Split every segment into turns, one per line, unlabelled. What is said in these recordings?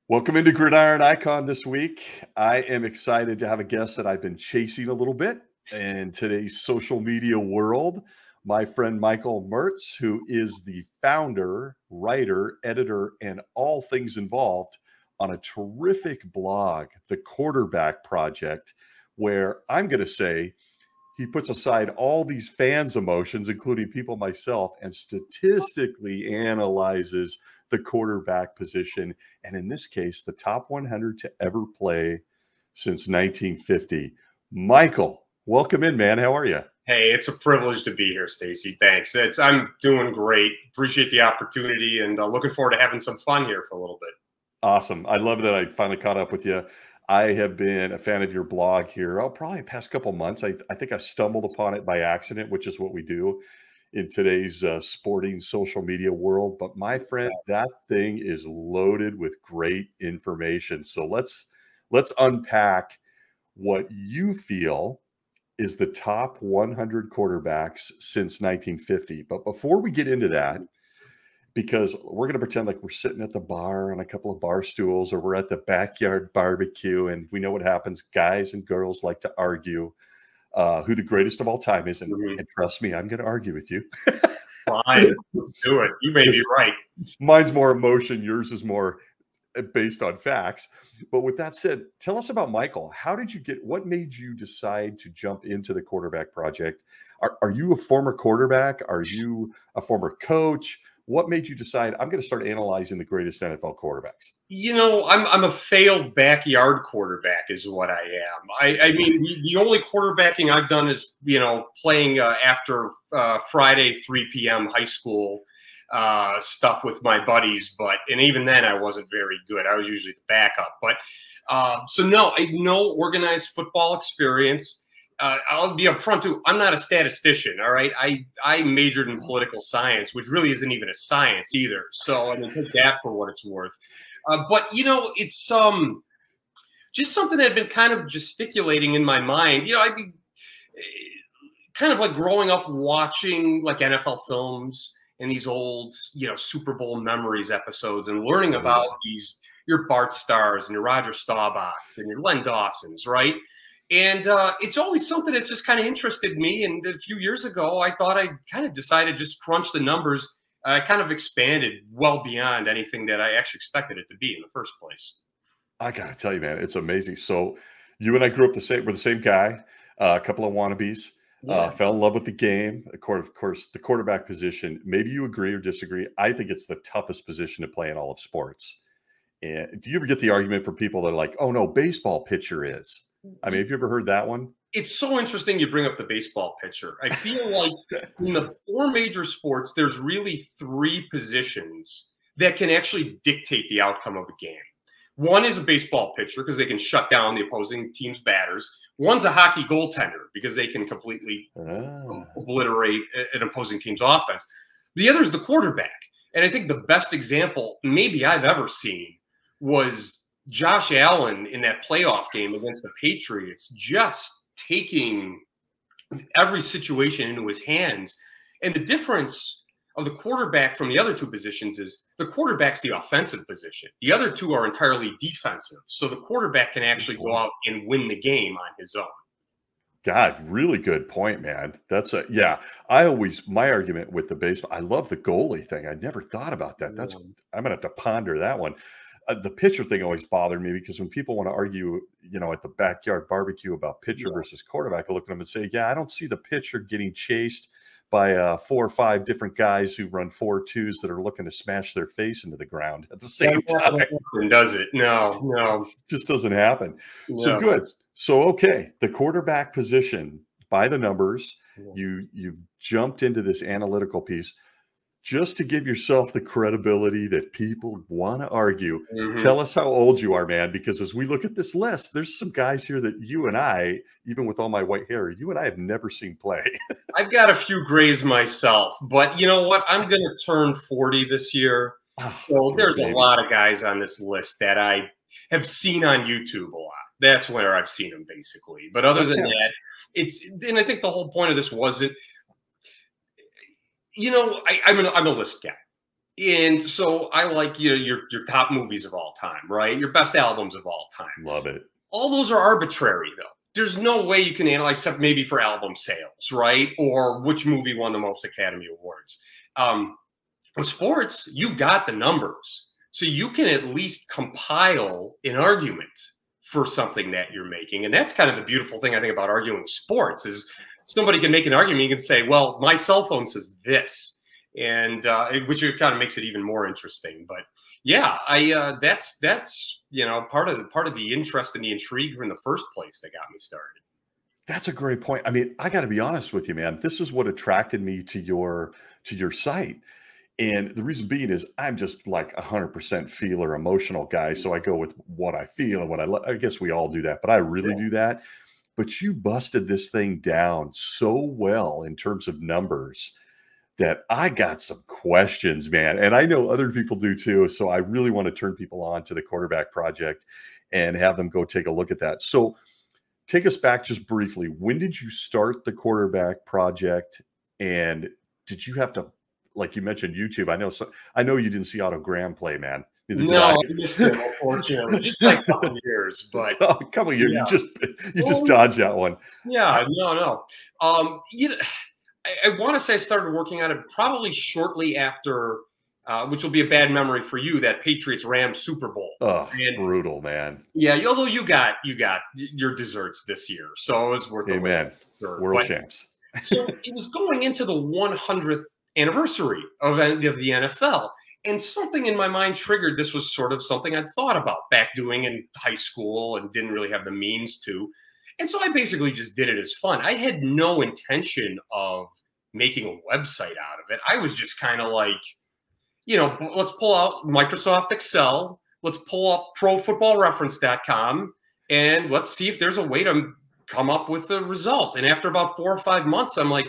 Welcome into Gridiron Icon this week. I am excited to have a guest that I've been chasing a little bit in today's social media world. My friend Michael Mertes, who is the founder, writer, editor, and all things involved on a terrific blog, The Quarterback Project, where I'm going to say he puts aside all these fans' emotions, including people myself, and statistically analyzes the quarterback position. And in this case, the top 100 to ever play since 1950. Michael, welcome in, man. How are you?
Hey, it's a privilege to be here, Stacy. Thanks. I'm doing great. Appreciate the opportunity and looking forward to having some fun here for a little bit.
Awesome. I love that I finally caught up with you. I have been a fan of your blog here, probably the past couple months. I think I stumbled upon it by accident, which is what we do in today's sporting social media world. But my friend, that thing is loaded with great information. So let's unpack what you feel is the top 100 quarterbacks since 1950. But before we get into that, because we're going to pretend like we're sitting at the bar on a couple of bar stools, or we're at the backyard barbecue, and we know what happens. Guys and girls like to argue who the greatest of all time is. And trust me, I'm going to argue with you.
Fine, let's do it. You may be right.
Mine's more emotion. Yours is more based on facts. But with that said, tell us about Michael. How did you what made you decide to jump into the quarterback project? Are you a former quarterback? Are you a former coach? What made you decide I'm going to start analyzing the greatest NFL quarterbacks?
You know, I'm a failed backyard quarterback is what I am. I mean, the only quarterbacking I've done is, playing after Friday, 3 p.m. high school stuff with my buddies. And even then I wasn't very good. I was usually the backup. But so no, I no organized football experience. I'll be upfront too. I'm not a statistician. All right. I majored in political science, which really isn't even a science either. So I mean, take that for what it's worth. But it's just something that had been kind of gesticulating in my mind. I'd be kind of like growing up watching like NFL films and these old, Super Bowl memories episodes and learning about your Bart Starrs and your Roger Staubachs and your Len Dawsons, right? And it's always something that just kind of interested me. And a few years ago, I thought I kind of decided just crunch the numbers. I kind of expanded well beyond anything that I actually expected it to be in the first place.
I got to tell you, man, it's amazing. So you and I grew up we're the same guy, a couple of wannabes, fell in love with the game. Of course, the quarterback position, maybe you agree or disagree. I think it's the toughest position to play in all of sports. And do you ever get the argument from people that are like, oh no, baseball pitcher is? I mean, have you ever heard that one?
It's so interesting you bring up the baseball pitcher. I feel like in the four major sports, there's really three positions that can actually dictate the outcome of a game. One is a baseball pitcher because they can shut down the opposing team's batters. One's a hockey goaltender because they can completely obliterate an opposing team's offense. The other is the quarterback. And I think the best example maybe I've ever seen was Josh Allen in that playoff game against the Patriots, just taking every situation into his hands. And the difference of the quarterback from the other two positions is the quarterback's the offensive position. The other two are entirely defensive. So the quarterback can actually go out and win the game on his own.
God, really good point, man. My argument with the baseball, I love the goalie thing. I never thought about that. I'm going to have to ponder that one. The pitcher thing always bothered me because when people want to argue, at the backyard barbecue about pitcher versus quarterback, I look at them and say, yeah, I don't see the pitcher getting chased by 4 or 5 different guys who run 4.2s that are looking to smash their face into the ground at the same time.
Does it? No.
It just doesn't happen. No. So good. So, okay, the quarterback position by the numbers, you've jumped into this analytical piece. Just to give yourself the credibility that people want to argue, tell us how old you are, man, because as we look at this list, there's some guys here that you and I, even with all my white hair, you and I have never seen play.
I've got a few grays myself, but you know what? I'm going to turn 40 this year. So there's a lot of guys on this list that I have seen on YouTube a lot. That's where I've seen them basically. But other than that, and I think the whole point of this wasn't, I'm a list guy. And so I like, you know, your top movies of all time, right? Your best albums of all time.
Love it.
All those are arbitrary, though. There's no way you can analyze, except maybe for album sales, right? Or which movie won the most Academy Awards. With sports, you've got the numbers. So you can at least compile an argument for something that you're making. And that's kind of the beautiful thing I think about arguing with sports is somebody can make an argument. You can say, well, my cell phone says this, and which kind of makes it even more interesting. But yeah, that's you know part of the interest and the intrigue in the first place that got me started.
That's a great point. I mean, I got to be honest with you, man. This is what attracted me to your site. And the reason being is I'm just like 100% feeler emotional guy. So I go with what I feel and what I guess we all do that, but I really do that. But you busted this thing down so well in terms of numbers that I got some questions, man. And I know other people do too. So I really want to turn people on to the Quarterback Project and have them go take a look at that. So take us back just briefly. When did you start the Quarterback Project? And did you have to, like you mentioned, YouTube? I know you didn't see Otto Graham play, man.
No, I missed it, unfortunately. Just like a couple of years, but
a couple of years, you just dodged that one.
Yeah, no. You know, I want to say I started working on it probably shortly after, which will be a bad memory for you, that Patriots-Rams Super Bowl.
Oh, brutal, man.
Yeah, although you got your desserts this year, so it was worth it.
Amen. World champs.
So it was going into the 100th anniversary of the NFL. And something in my mind triggered this was sort of something I'd thought about back doing in high school and didn't really have the means to. And so I basically just did it as fun. I had no intention of making a website out of it. I was just kind of like, you know, let's pull out Microsoft Excel. Let's pull up profootballreference.com and let's see if there's a way to come up with a result. And after about 4 or 5 months, I'm like,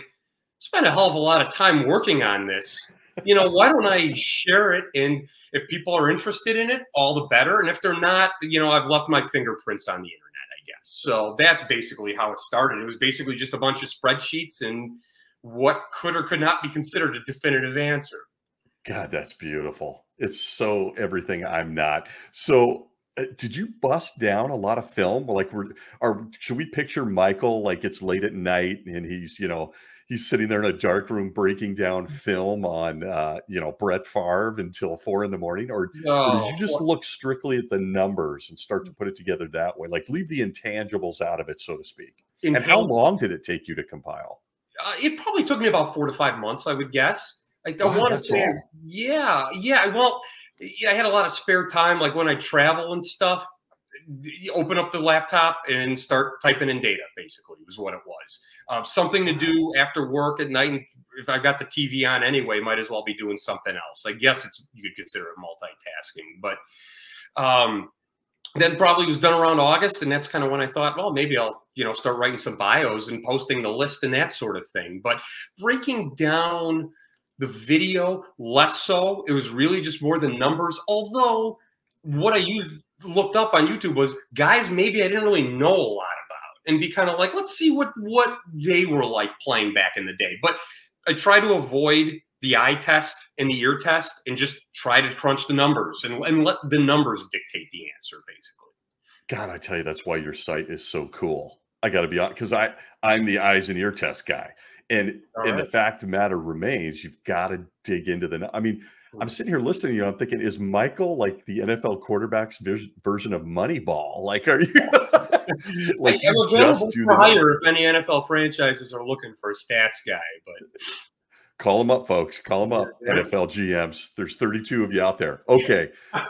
spent a hell of a lot of time working on this. You know, why don't I share it? And if people are interested in it, all the better. And if they're not, you know, I've left my fingerprints on the internet, I guess. So that's basically how it started. It was basically just a bunch of spreadsheets and what could or could not be considered a definitive answer.
God, that's beautiful. It's so everything I'm not. So did you bust down a lot of film? Like, should we picture Michael like it's late at night and he's, you know, he's sitting there in a dark room breaking down film on, you know, Brett Favre until 4 in the morning? Or did you just look strictly at the numbers and start to put it together that way? Like leave the intangibles out of it, so to speak. And how long did it take you to compile?
It probably took me about 4 to 5 months, I would guess. I want to say, yeah. Well, I had a lot of spare time. Like when I travel and stuff, you open up the laptop and start typing in data, basically, was what it was. Something to do after work at night. And if I've got the TV on anyway, might as well be doing something else. I guess you could consider it multitasking. But then probably was done around August. And that's kind of when I thought, well, maybe I'll, you know, start writing some bios and posting the list and that sort of thing. But breaking down the video, less so. It was really just more the numbers. Although what I looked up on YouTube was guys maybe I didn't really know a lot about, and be kind of like, let's see what they were like playing back in the day. But I try to avoid the eye test and the ear test and just try to crunch the numbers and let the numbers dictate the answer, basically.
God, I tell you, that's why your site is so cool. I got to be honest, because I'm the eyes and ear test guy. And the fact of the matter remains, you've got to dig into I mean, I'm sitting here listening to you. I'm thinking, is Michael like the NFL quarterback's version of Moneyball? Like, are you like you just do the
hire if any NFL franchises are looking for a stats guy? But
call them up, folks. Call them up, NFL GMs. There's 32 of you out there. Okay,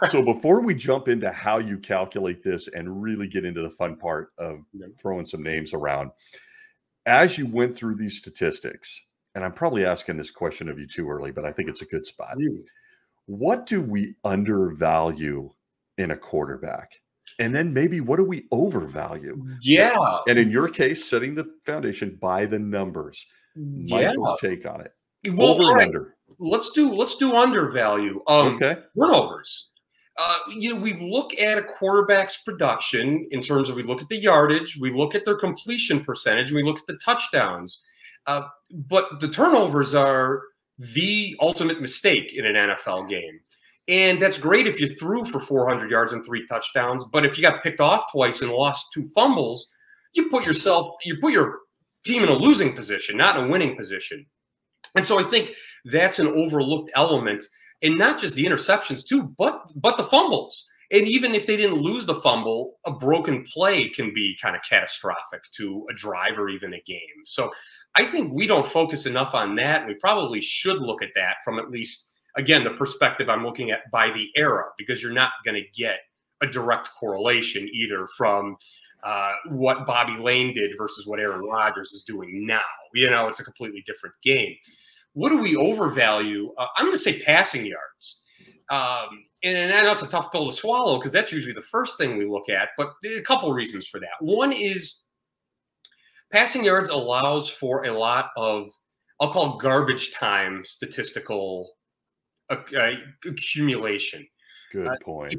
so before we jump into how you calculate this and really get into the fun part of throwing some names around, as you went through these statistics, and I'm probably asking this question of you too early, but I think it's a good spot. What do we undervalue in a quarterback? And then maybe what do we overvalue?
Yeah.
And in your case, setting the foundation by the numbers. Michael's take on it.
Well, over and under. Let's do undervalue.
Okay.
Turnovers. You know, we look at a quarterback's production in terms of, we look at the yardage, we look at their completion percentage, we look at the touchdowns. But the turnovers are the ultimate mistake in an NFL game. And that's great if you threw for 400 yards and 3 touchdowns. But if you got picked off twice and lost 2 fumbles, you put your team in a losing position, not in a winning position. And so I think that's an overlooked element, and not just the interceptions too, but the fumbles. And even if they didn't lose the fumble, a broken play can be kind of catastrophic to a drive or even a game. So I think we don't focus enough on that. And we probably should look at that from at least, again, the perspective I'm looking at by the era, because you're not going to get a direct correlation either from what Bobby Lane did versus what Aaron Rodgers is doing now. You know, it's a completely different game. What do we overvalue? I'm going to say passing yards. And I know it's a tough pill to swallow because that's usually the first thing we look at, but there are a couple of reasons for that. One is passing yards allows for a lot of, I'll call garbage time statistical accumulation.
Good point.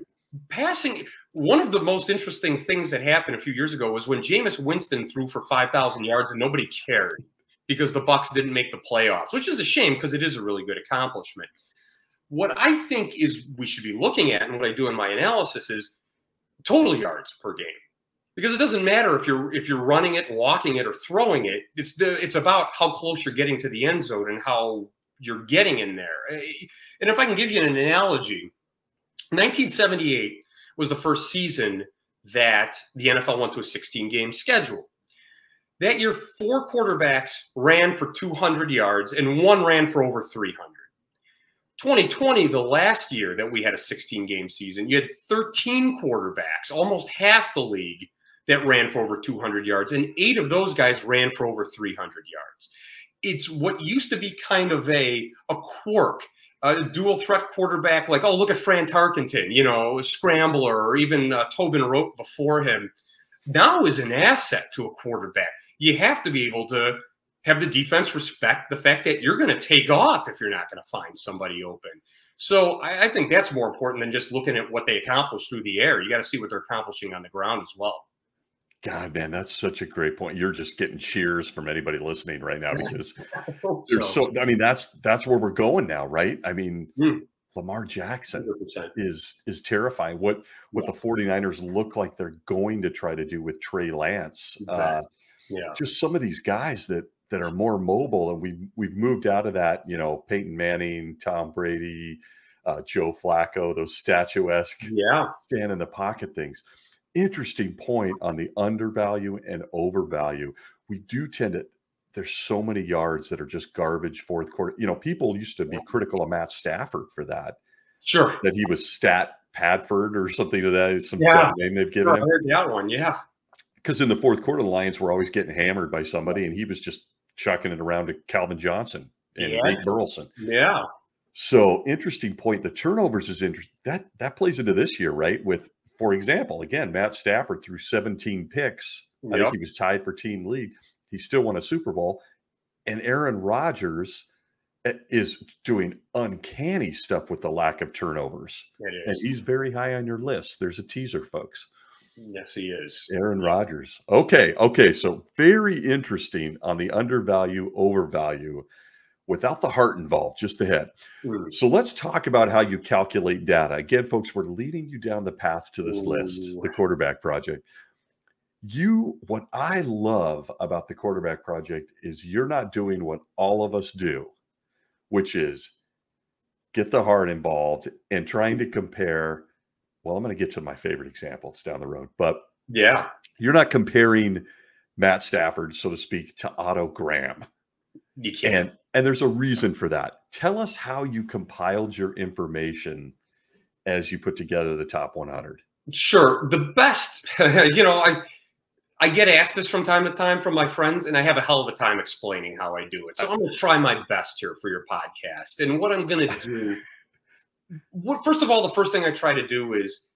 Passing, one of the most interesting things that happened a few years ago was when Jameis Winston threw for 5,000 yards and nobody cared because the Bucs didn't make the playoffs, which is a shame because it is a really good accomplishment. What I think is we should be looking at, and what I do in my analysis, is total yards per game, because it doesn't matter if you're running it, walking it, or throwing it. It's about how close you're getting to the end zone and how you're getting in there. And if I can give you an analogy, 1978 was the first season that the NFL went to a 16-game schedule. That year, 4 quarterbacks ran for 200 yards and 1 ran for over 300. 2020, the last year that we had a 16-game season, you had 13 quarterbacks, almost half the league, that ran for over 200 yards, and 8 of those guys ran for over 300 yards. It's what used to be kind of a quirk, a dual threat quarterback, like, oh, look at Fran Tarkenton, you know, a scrambler, or even Tobin Rote before him. Now is an asset to a quarterback. You have to be able to have the defense respect the fact that you're going to take off if you're not going to find somebody open. So I think that's more important than just looking at what they accomplish through the air. You got to see what they're accomplishing on the ground as well.
God, man, that's such a great point. You're just getting cheers from anybody listening right now, because there's so, I mean, that's where we're going now, right? I mean, Lamar Jackson
100%.
is terrifying. What the 49ers look like they're going to try to do with Trey Lance. Just some of these guys that are more mobile, and we've moved out of that, you know, Peyton Manning, Tom Brady, Joe Flacco, those statuesque stand in the pocket things. Interesting point on the undervalue and overvalue. We do tend to, there's so many yards that are just garbage fourth quarter. You know, people used to be critical of Matt Stafford for that.
Sure.
That he was Stat Padford or something to that. Some name they've given him.
I heard that one,
Because in the fourth quarter, the Lions were always getting hammered by somebody, and he was just chucking it around to Calvin Johnson and Nate Burleson.
Yeah.
So interesting point. The turnovers is interesting. That plays into this year, right? With, for example, again, Matt Stafford threw 17 picks. I think he was tied for team lead. He still won a Super Bowl. And Aaron Rodgers is doing uncanny stuff with the lack of turnovers. And he's very high on your list. There's a teaser, folks.
Yes, he is.
Aaron Rodgers. Okay. So very interesting on the undervalue, overvalue, without the heart involved, just the head. So let's talk about how you calculate data. Again, folks, we're leading you down the path to this list, the Quarterback Project. What I love about the Quarterback Project is you're not doing what all of us do, which is get the heart involved and trying to compare. Well, I'm going to get to my favorite example. It's down the road, but you're not comparing Matt Stafford, so to speak, to Otto Graham.
You can't.
And there's a reason for that. Tell us how you compiled your information as you put together the top 100.
Sure. The best, you know, I get asked this from time to time from my friends, and I have a hell of a time explaining how I do it. So I'm going to try my best here for your podcast. And what I'm going to do, first of all, the first thing I try to do is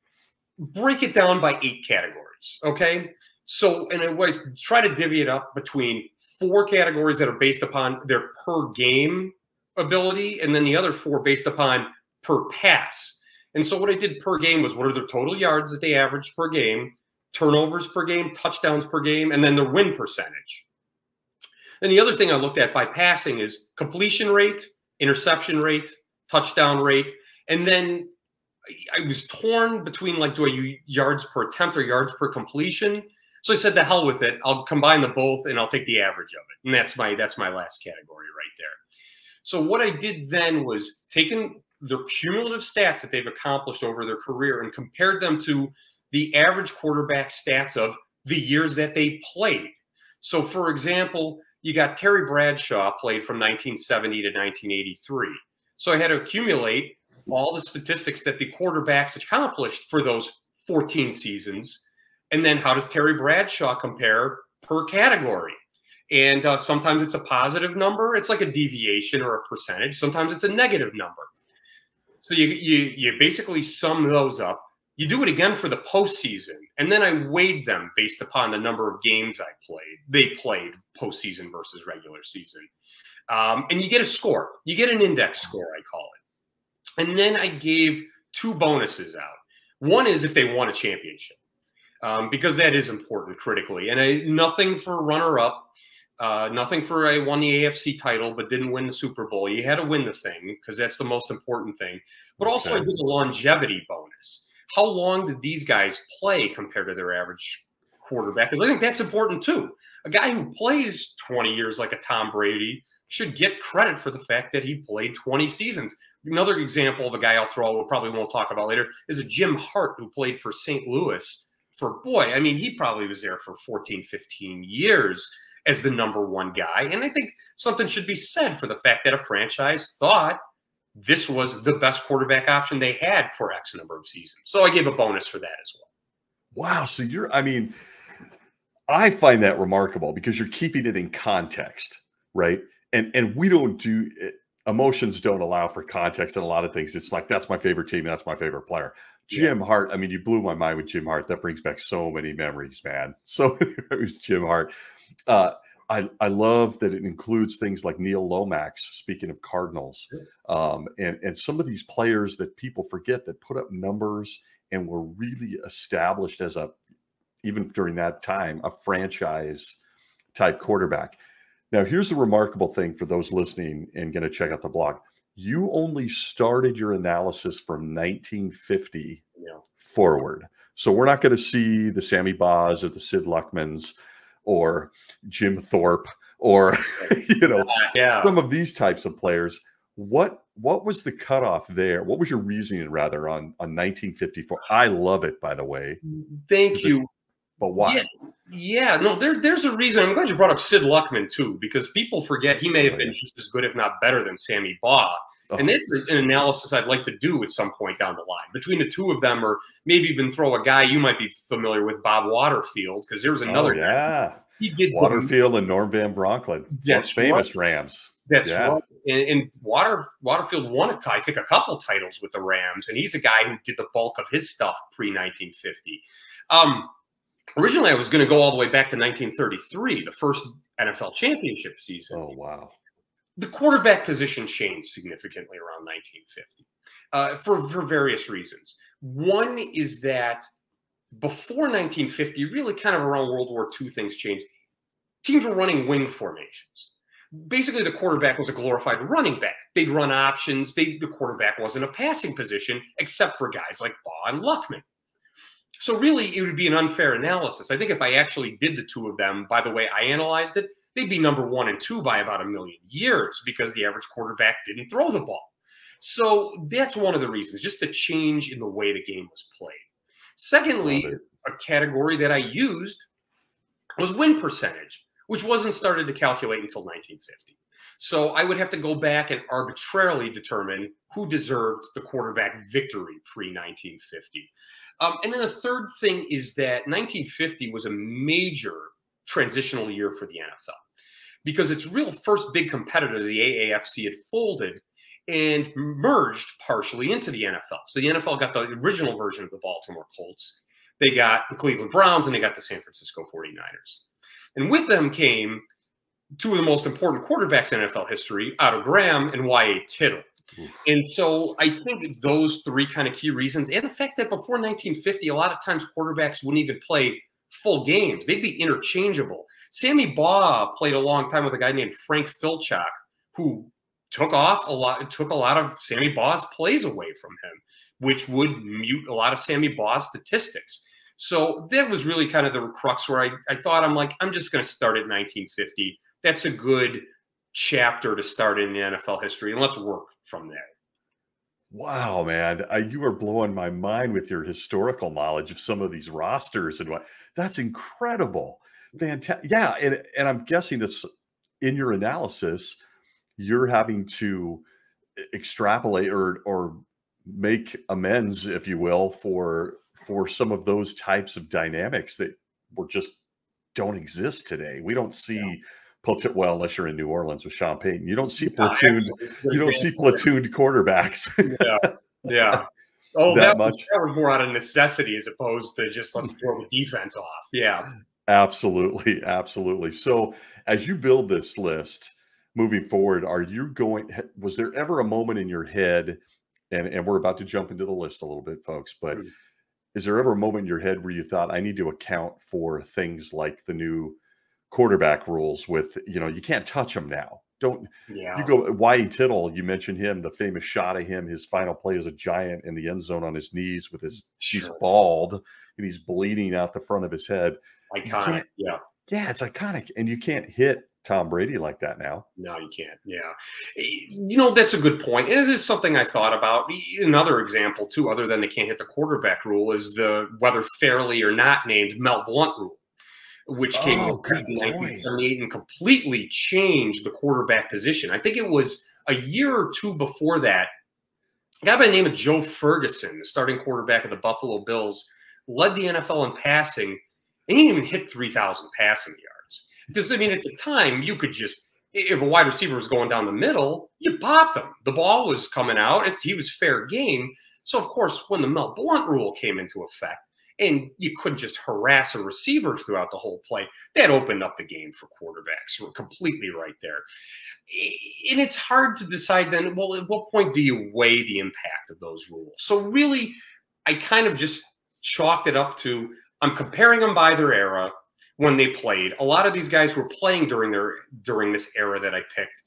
break it down by 8 categories. Okay. So, and I always try to divvy it up between 4 categories that are based upon their per game ability, and then the other 4 based upon per pass. And so what I did per game was what are their total yards that they averaged per game, turnovers per game, touchdowns per game, and then their win percentage. And the other thing I looked at by passing is completion rate, interception rate, touchdown rate, and then I was torn between like, do I use yards per attempt or yards per completion? So I said, the hell with it. I'll combine the both and I'll take the average of it. And that's my last category right there. So what I did then was taken the cumulative stats that they've accomplished over their career and compared them to the average quarterback stats of the years that they played. So for example, you got Terry Bradshaw played from 1970 to 1983. So I had to accumulate all the statistics that the quarterbacks accomplished for those 14 seasons. And then how does Terry Bradshaw compare per category? And sometimes it's a positive number. It's like a deviation or a percentage. Sometimes it's a negative number. So you basically sum those up. You do it again for the postseason. And then I weighed them based upon the number of games they played postseason versus regular season. And you get a score. You get an index score, I call it. And then I gave 2 bonuses out. One is if they won a championship, because that is important critically. And nothing for runner-up, nothing for I won the AFC title but didn't win the Super Bowl. You had to win the thing because that's the most important thing. But also I did a longevity bonus. How long did these guys play compared to their average quarterback? Because I think that's important too. A guy who plays 20 years like a Tom Brady should get credit for the fact that he played 20 seasons. Another example of a guy I'll throw, we probably won't talk about later, is a Jim Hart who played for St. Louis for, boy, I mean, he probably was there for 14, 15 years as the #1 guy. And I think something should be said for the fact that a franchise thought this was the best quarterback option they had for X number of seasons. So I gave a bonus for that as well.
Wow. So I mean, I find that remarkable because you're keeping it in context, right? And we don't do it. Emotions don't allow for context in a lot of things. It's like, that's my favorite team. That's my favorite player. Jim Hart. I mean, you blew my mind with Jim Hart. That brings back so many memories, man. So it was Jim Hart. I love that it includes things like Neil Lomax, speaking of Cardinals, and some of these players that people forget that put up numbers and were really established as even during that time, a franchise type quarterback. Now, here's the remarkable thing for those listening and going to check out the blog. You only started your analysis from 1950 forward. So we're not going to see the Sammy Baugh or the Sid Luckmans or Jim Thorpe or, some of these types of players. What was the cutoff there? What was your reasoning, rather, on 1954? I love it, by the way.
Thank you.
But why?
Yeah, no, there's a reason. I'm glad you brought up Sid Luckman, too, because people forget he may have been just as good, if not better, than Sammy Baugh. And that's an analysis I'd like to do at some point down the line. Between the two of them, or maybe even throw a guy you might be familiar with, Bob Waterfield, because there's another guy. He did
Waterfield and Norm Van Bronklin. That's famous Rams.
That's right. And Waterfield won, I think, a couple titles with the Rams, and he's a guy who did the bulk of his stuff pre-1950. Originally, I was going to go all the way back to 1933, the first NFL championship season.
Oh, wow.
The quarterback position changed significantly around 1950 for various reasons. One is that before 1950, really kind of around World War II, things changed. Teams were running wing formations. Basically, the quarterback was a glorified running back. They'd run options. The quarterback wasn't a passing position, except for guys like Baugh and Luckman. So really, it would be an unfair analysis. I think if I actually did the two of them, by the way I analyzed it, they'd be #1 and 2 by about 1,000,000 years because the average quarterback didn't throw the ball. So that's one of the reasons, just the change in the way the game was played. Secondly, a category that I used was win percentage, which wasn't started to calculate until 1950. So I would have to go back and arbitrarily determine who deserved the quarterback victory pre-1950. And then a third thing is that 1950 was a major transitional year for the NFL because its real first big competitor, the AAFC, had folded and merged partially into the NFL. So the NFL got the original version of the Baltimore Colts. They got the Cleveland Browns and they got the San Francisco 49ers. And with them came two of the most important quarterbacks in NFL history, Otto Graham and Y.A. Tittle. And so I think those three kind of key reasons, and the fact that before 1950, a lot of times quarterbacks wouldn't even play full games. They'd be interchangeable. Sammy Baugh played a long time with a guy named Frank Filchak, who took off a lot. It took a lot of Sammy Baugh's plays away from him, which would mute a lot of Sammy Baugh's statistics. So that was really kind of the crux where I thought, I'm just going to start at 1950. That's a good chapter to start in the NFL history, and let's work from there.
Wow, man. You are blowing my mind with your historical knowledge of some of these rosters and what. That's incredible. Fantastic. Yeah, and I'm guessing that's in your analysis, you're having to extrapolate or make amends, if you will, for some of those types of dynamics that were just don't exist today. We don't see well, unless you're in New Orleans with Sean Payton, you don't see platooned quarterbacks.
Yeah. Oh,
that
was more out of necessity as opposed to just let's throw the defense off. Yeah.
Absolutely. Absolutely. So as you build this list moving forward, was there ever a moment in your head, and we're about to jump into the list a little bit, folks, but is there ever a moment in your head where you thought, I need to account for things like the new quarterback rules with, you can't touch them now. You go, Wyatt Tittle, you mentioned him, the famous shot of him, his final play as a giant in the end zone on his knees with he's bald and he's bleeding out the front of his head.
Iconic. Yeah,
it's iconic. And you can't hit Tom Brady like that now.
No, you can't. Yeah. That's a good point. And it is something I thought about. Another example, too, other than they can't hit the quarterback rule, is the whether fairly or not named Mel Blount rule, which came in 1978 and completely changed the quarterback position. I think it was a year or two before that. A guy by the name of Joe Ferguson, the starting quarterback of the Buffalo Bills, led the NFL in passing, and he didn't even hit 3,000 passing yards. Because, at the time, you could just, if a wide receiver was going down the middle, you popped him. The ball was coming out. He was fair game. So, of course, when the Mel Blount rule came into effect, and you couldn't just harass a receiver throughout the whole play, that opened up the game for quarterbacks. We're completely right there. And it's hard to decide then, well, at what point do you weigh the impact of those rules? So really, I kind of just chalked it up to, I'm comparing them by their era when they played. A lot of these guys who were playing during this era that I picked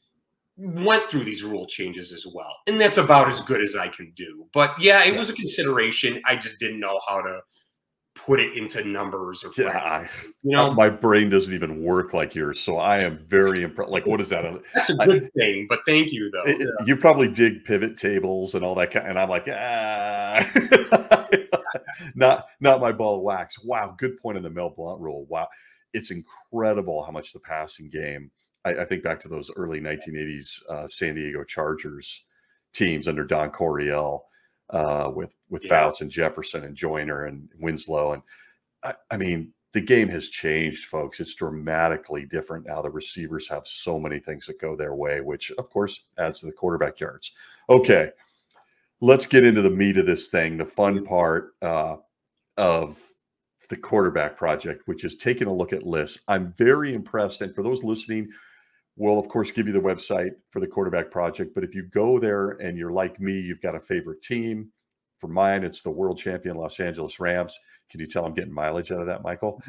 went through these rule changes as well. And that's about as good as I can do. But yeah, it was a consideration. I just didn't know how to put it into numbers or
my brain doesn't even work like yours, so I am very impressed. Like, what is that?
That's a good thing, but thank you though.
You probably dig pivot tables and all that kind, and I'm like, not my ball of wax. Wow, good point on the Mel Blount rule. Wow, it's incredible how much the passing game. I think back to those early 1980s San Diego Chargers teams under Don Coryell. With Fouts and Jefferson and Joyner and Winslow. And the game has changed, folks. It's dramatically different now. The receivers have so many things that go their way, which of course adds to the quarterback yards. Okay, let's get into the meat of this thing, the fun part of the quarterback project, which is taking a look at lists. I'm very impressed. And for those listening, we'll, of course, give you the website for the quarterback project. But if you go there and you're like me, you've got a favorite team. For mine, it's the world champion Los Angeles Rams. Can you tell I'm getting mileage out of that, Michael?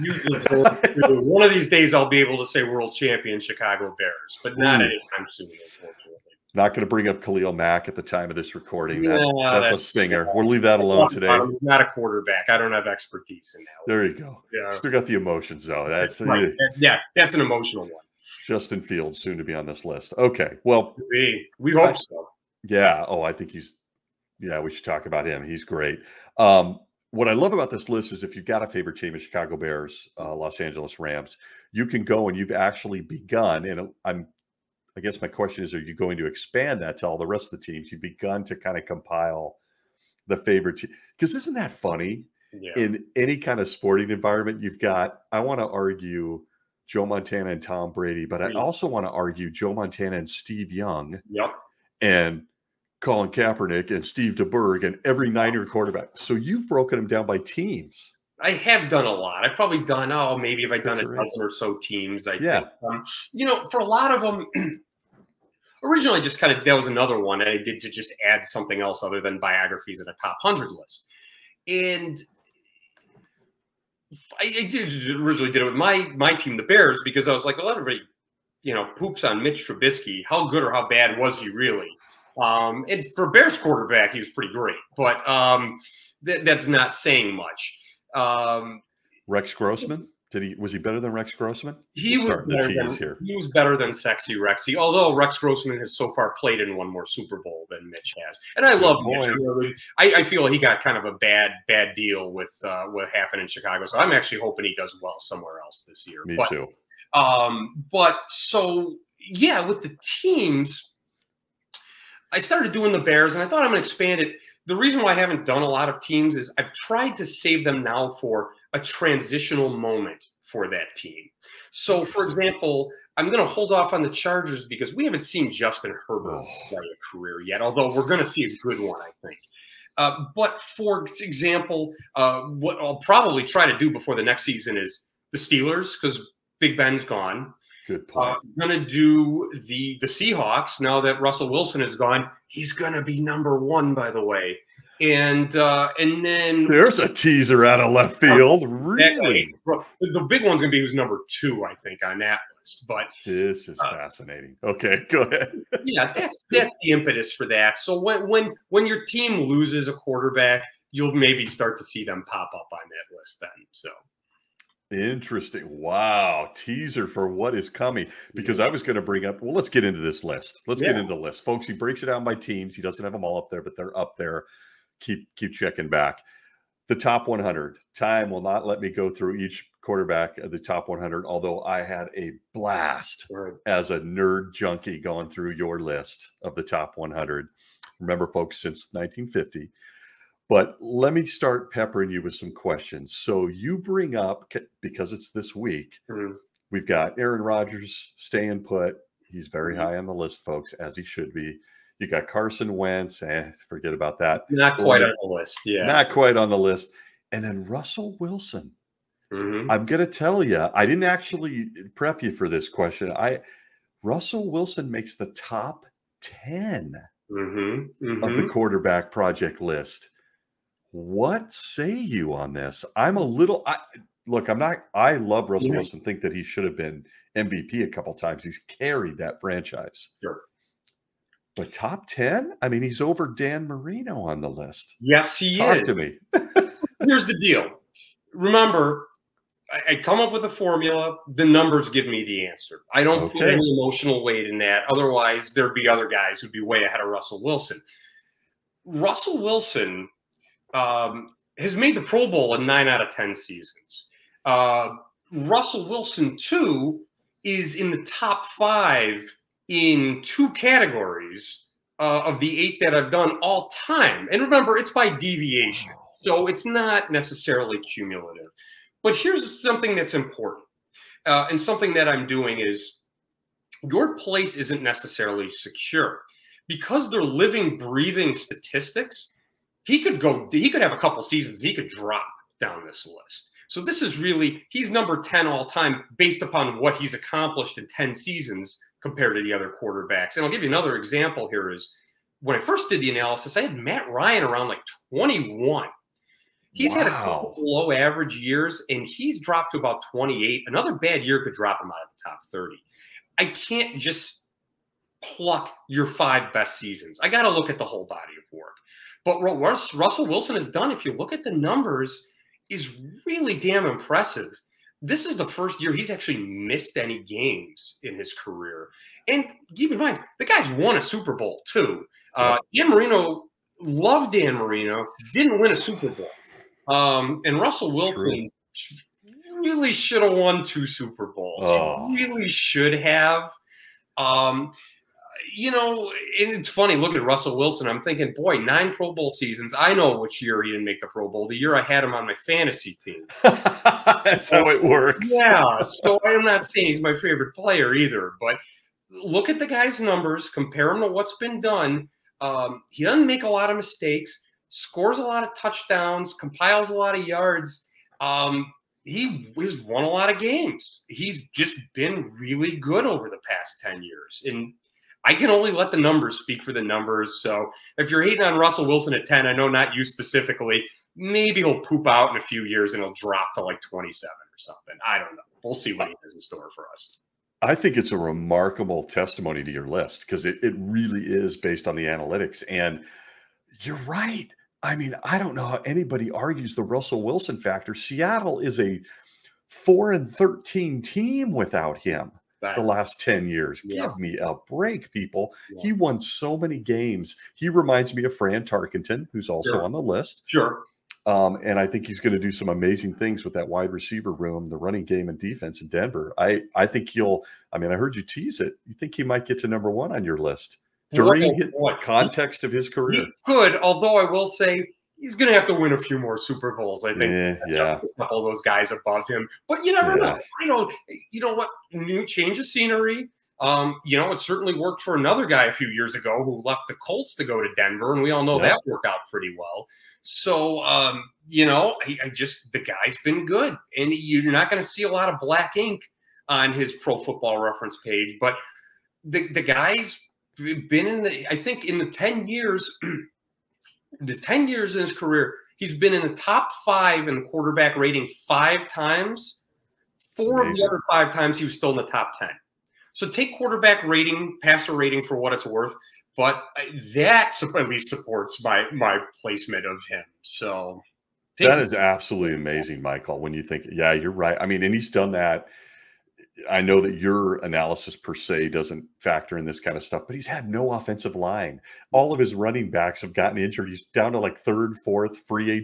One of these days, I'll be able to say world champion Chicago Bears, but not anytime soon, unfortunately.
Not going to bring up Khalil Mack at the time of this recording. That's a stinger. We'll leave that alone today.
I'm not a quarterback. I don't have expertise in that.
There you go. Yeah. Still got the emotions, though. That's
right. That's an emotional one.
Justin Fields, soon to be on this list. Okay, well.
We hope so.
Yeah. Oh, I think we should talk about him. He's great. What I love about this list is if you've got a favorite team, Chicago Bears, Los Angeles Rams, you can go and you've actually begun, and I guess my question is, are you going to expand that to all the rest of the teams? You've begun to kind of compile the favorite team. Because isn't that funny? Yeah. In any kind of sporting environment, you've got, I want to argue Joe Montana and Tom Brady, but I also want to argue Joe Montana and Steve Young.
Yep.
And Colin Kaepernick and Steve DeBerg and every Niner quarterback. So you've broken them down by teams.
I have done a lot. I've probably done, maybe if I've done a dozen or so teams, I think. For a lot of them, originally just that was another one I did to just add something else other than biographies in a top 100 list. And I originally did it with my team, the Bears, because I was like, well, everybody poops on Mitch Trubisky. How good or how bad was he really? And for Bears quarterback, he was pretty great, but that's not saying much.
Rex Grossman, was he better than Rex Grossman?
He was better than Sexy Rexy, although Rex Grossman has so far played in one more Super Bowl than Mitch has. And I love Mitch. I feel he got kind of a bad deal with what happened in Chicago. So I'm actually hoping he does well somewhere else this year.
Me too.
But so, yeah, with the teams, I started doing the Bears, and I thought I'm going to expand it. The reason why I haven't done a lot of teams is I've tried to save them now for a transitional moment for that team. So, for example, I'm going to hold off on the Chargers because we haven't seen Justin Herbert play a career yet, although we're going to see a good one, I think. But, for example, what I'll probably try to do before the next season is the Steelers, because Big Ben's gone.
Good point.
I'm going to do the Seahawks now that Russell Wilson is gone. He's going to be #1, by the way. And then
there's a teaser out of left field. Really?
The big one's going to be who's #2, I think, on that list. But
this is fascinating. Okay, go ahead.
Yeah, that's the impetus for that. So when your team loses a quarterback, you'll maybe start to see them pop up on that list then. So
interesting. Wow. Teaser for what is coming. Because I was going to bring up, let's get into this list. Let's get into the list. Folks, he breaks it down by teams. He doesn't have them all up there, but they're up there. Keep checking back. The top 100. Time will not let me go through each quarterback of the top 100, although I had a blast as a nerd junkie going through your list of the top 100. Remember, folks, since 1950. But let me start peppering you with some questions. So you bring up, because it's this week, we've got Aaron Rodgers staying put. He's very high on the list, folks, as he should be. You got Carson Wentz. Forget about that.
Not quite on the list. Yeah.
Not quite on the list. And then Russell Wilson. I'm going to tell you, I didn't actually prep you for this question. Russell Wilson makes the top 10 of the quarterback project list. What say you on this? I'm a little look, I love Russell Wilson, think that he should have been MVP a couple times. He's carried that franchise.
Sure.
But top 10? I mean, he's over Dan Marino on the list.
Yes, he is.
Talk to me.
Here's the deal. Remember, I come up with a formula. The numbers give me the answer. I don't put any emotional weight in that. Otherwise, there'd be other guys who'd be way ahead of Russell Wilson. Russell Wilson has made the Pro Bowl in 9 out of 10 seasons. Russell Wilson, too, is in the top 5 in 2 categories of the 8 that I've done all time. And remember, it's by deviation. So it's not necessarily cumulative. But here's something that's important. And something that I'm doing is your place isn't necessarily secure. Because they're living, breathing statistics, he could have a couple seasons, he could drop down this list. So this is really, he's number 10 all time based upon what he's accomplished in 10 seasons compared to the other quarterbacks. And I'll give you another example here is when I first did the analysis, I had Matt Ryan around like 21. He's had a couple below average years, and he's dropped to about 28. Another bad year could drop him out of the top 30. I can't just pluck your 5 best seasons. I got to look at the whole body of work. But what Russell Wilson has done, if you look at the numbers, is really damn impressive. This is the first year he's actually missed any games in his career. And keep in mind, the guy's won a Super Bowl, too. Dan Marino, loved Dan Marino, didn't win a Super Bowl. And Russell Wilson really should have won 2 Super Bowls. He really should have. You know, and it's funny, look at Russell Wilson. I'm thinking, boy, 9 Pro Bowl seasons. I know which year he didn't make the Pro Bowl. The year I had him on my fantasy team.
That's how it works.
Yeah. So I'm not saying he's my favorite player either. But look at the guy's numbers. Compare him to what's been done. He doesn't make a lot of mistakes. Scores a lot of touchdowns. Compiles a lot of yards. He has won a lot of games. He's just been really good over the past 10 years. And I can only let the numbers speak for the numbers. So if you're hating on Russell Wilson at 10, I know not you specifically, maybe he'll poop out in a few years and he'll drop to like 27 or something. I don't know. We'll see what he has in store for us.
I think it's a remarkable testimony to your list because it really is based on the analytics. And you're right. I mean, I don't know how anybody argues the Russell Wilson factor. Seattle is a 4-13 team without him the last 10 years.
Yeah.
Give me a break, people.
Yeah.
He won so many games. He reminds me of Fran Tarkenton, who's also on the list.
Sure.
And I think he's going to do some amazing things with that wide receiver room, the running game and defense in Denver. I think I heard you tease it. You think he might get to number one on your list during the context of his career?
He could, although I will say he's going to have to win a few more Super Bowls. I think
yeah.
A couple of those guys above him. But you never know. You know what? New change of scenery. It certainly worked for another guy a few years ago who left the Colts to go to Denver, and we all know that worked out pretty well. So, the guy's been good, and you're not going to see a lot of black ink on his Pro Football Reference page, but the guy's been in the 10 years, the 10 years in his career, he's been in the top 5 in quarterback rating 5 times. 4 of the other 5 times he was still in the top 10. So take quarterback rating, passer rating for what it's worth, but that at least supports my placement of him. So
that is absolutely amazing, Michael, when you think, yeah, you're right. I mean, and he's done that. I know that your analysis per se doesn't factor in this kind of stuff, but he's had no offensive line. All of his running backs have gotten injured. He's down to like 3rd, 4th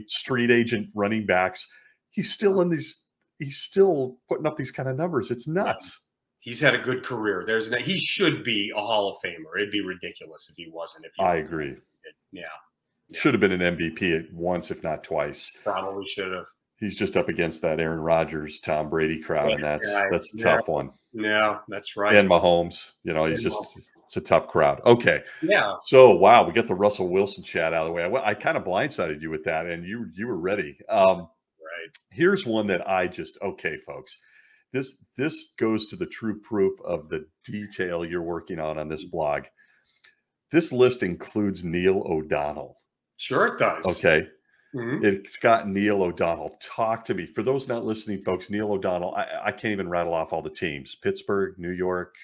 street agent running backs. He's still putting up these kind of numbers. It's nuts.
He's had a good career. He should be a Hall of Famer. It'd be ridiculous if he wasn't.
I agree.
Yeah.
Should have been an MVP once, if not twice.
Probably should have.
He's just up against that Aaron Rodgers, Tom Brady crowd, and that's a tough one.
Yeah, that's right.
And Mahomes, it's a tough crowd. Okay.
Yeah.
So, wow, we got the Russell Wilson chat out of the way. I kind of blindsided you with that, and you were ready.
Right.
Here's one that okay, folks. This goes to the true proof of the detail you're working on this blog. This list includes Neil O'Donnell.
Sure it does.
Okay. Mm-hmm. It's got Neil O'Donnell. Talk to me. For those not listening, folks, Neil O'Donnell, I can't even rattle off all the teams. Pittsburgh, New York.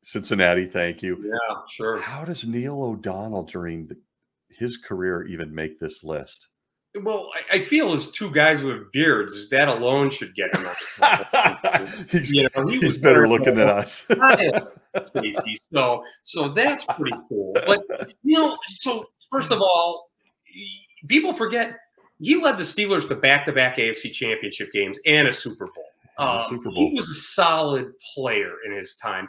Cincinnati, thank you.
Yeah, sure.
How does Neil O'Donnell during his career even make this list?
Well, I feel as 2 guys with beards, that alone should get him.
He's better looking than us.
So that's pretty cool. But so first of all, people forget he led the Steelers to back-to-back AFC Championship games and a Super Bowl. He was a solid player in his time.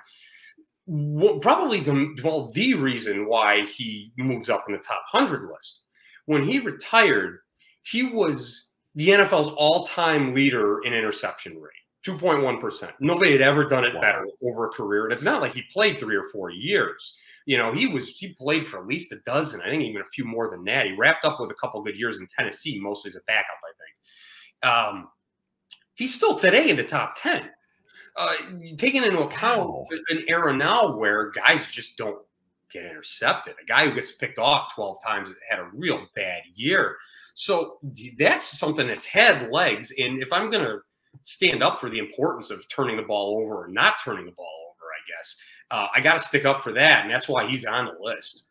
Probably the reason why he moves up in the top 100 list. When he retired, he was the NFL's all-time leader in interception rate, 2.1%. Nobody had ever done it better over a career. And it's not like he played 3 or 4 years. He played for at least a dozen, I think even a few more than that. He wrapped up with a couple good years in Tennessee, mostly as a backup, I think. He's still today in the top 10. Taking into account an era now where guys just don't get intercepted. A guy who gets picked off 12 times had a real bad year. So that's something that's had legs. And if I'm going to stand up for the importance of turning the ball over or not turning the ball over, I guess, I got to stick up for that. And that's why he's on the list.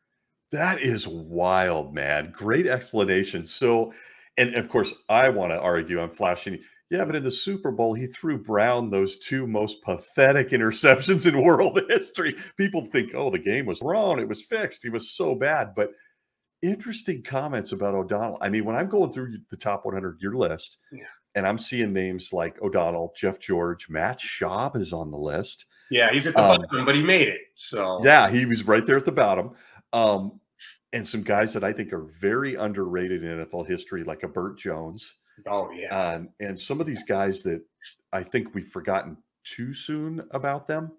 That is wild, man. Great explanation. So, and of course, I want to argue, I'm flashing. Yeah, but in the Super Bowl, he threw Brown those 2 most pathetic interceptions in world history. People think, the game was thrown. It was fixed. He was so bad. But interesting comments about O'Donnell. I mean, when I'm going through the top 100 your list, and I'm seeing names like O'Donnell, Jeff George, Matt Schaub is on the list.
Yeah, he's at the bottom, but he made it. So
yeah, he was right there at the bottom. And some guys that I think are very underrated in NFL history, like a Burt Jones.
Oh, yeah.
And some of these guys that I think we've forgotten too soon about them.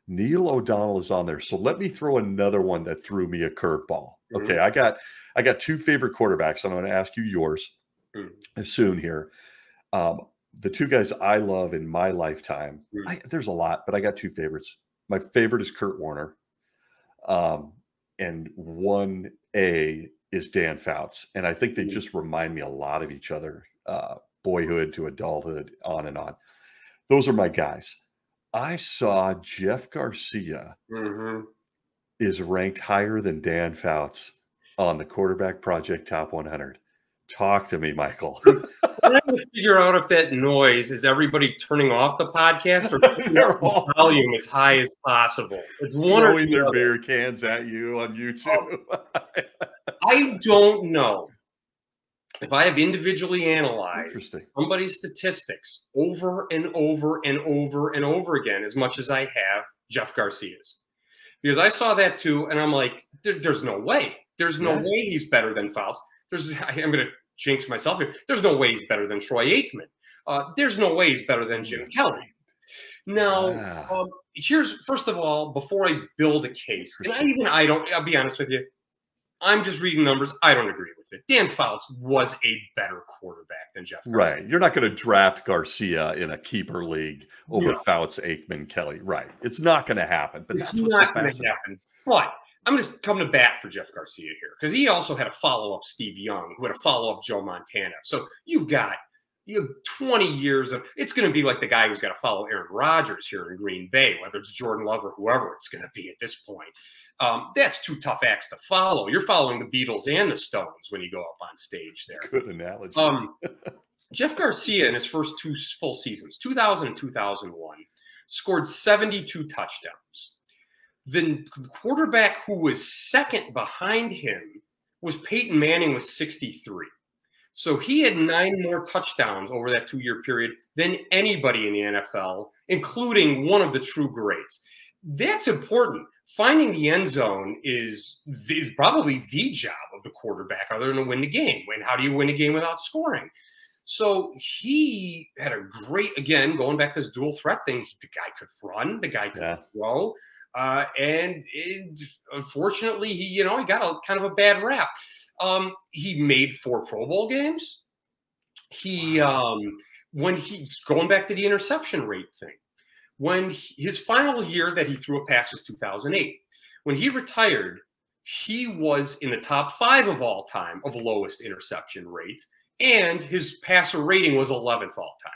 Neil O'Donnell is on there. So let me throw another one that threw me a curveball. Mm-hmm. Okay, I got 2 favorite quarterbacks. I'm going to ask you yours soon here. The 2 guys I love in my lifetime, there's a lot, but I got 2 favorites. My favorite is Kurt Warner. And 1A is Dan Fouts. And I think they just remind me a lot of each other, boyhood to adulthood, on and on. Those are my guys. I saw Jeff Garcia is ranked higher than Dan Fouts on the Quarterback Project Top 100. Talk to me, Michael.
I'm trying to figure out if that noise is everybody turning off the podcast or
They're all
the volume as high as possible. It's one or
throwing
the
their
other.
beer cans at you on YouTube.
I don't know if I have individually analyzed somebody's statistics over and over and over and over again as much as I have Jeff Garcia's. Because I saw that too, and I'm like, there's no way. There's no way he's better than Fouts. I'm going to jinx myself here. There's no way he's better than Troy Aikman. There's no way he's better than Jim Kelly. Now, here's, first of all, before I build a case, and I'll be honest with you, I'm just reading numbers. I don't agree with it. Dan Fouts was a better quarterback than Jeff Garcia.
Right. You're not going to draft Garcia in a keeper league over Fouts, Aikman, Kelly. Right. It's not going to happen. But that's what's not going to happen.
But I'm going to come to bat for Jeff Garcia here because he also had a follow-up Steve Young, who had a follow-up Joe Montana. So you have 20 years of – it's going to be like the guy who's got to follow Aaron Rodgers here in Green Bay, whether it's Jordan Love or whoever it's going to be at this point. That's two tough acts to follow. You're following the Beatles and the Stones when you go up on stage there.
Good analogy.
Jeff Garcia in his first two full seasons, 2000 and 2001, scored 72 touchdowns. The quarterback who was second behind him was Peyton Manning with 63. So he had 9 more touchdowns over that 2-year period than anybody in the NFL, including one of the true greats. That's important. Finding the end zone is probably the job of the quarterback other than to win the game. And how do you win a game without scoring? So he had a great, again, going back to this dual threat thing, the guy could run, the guy could throw. Unfortunately, he got a kind of a bad rap. He made 4 Pro Bowl games. When he's going back to the interception rate thing, when his final year that he threw a pass was 2008. When he retired, he was in the top 5 of all time of lowest interception rate, and his passer rating was 11th all time.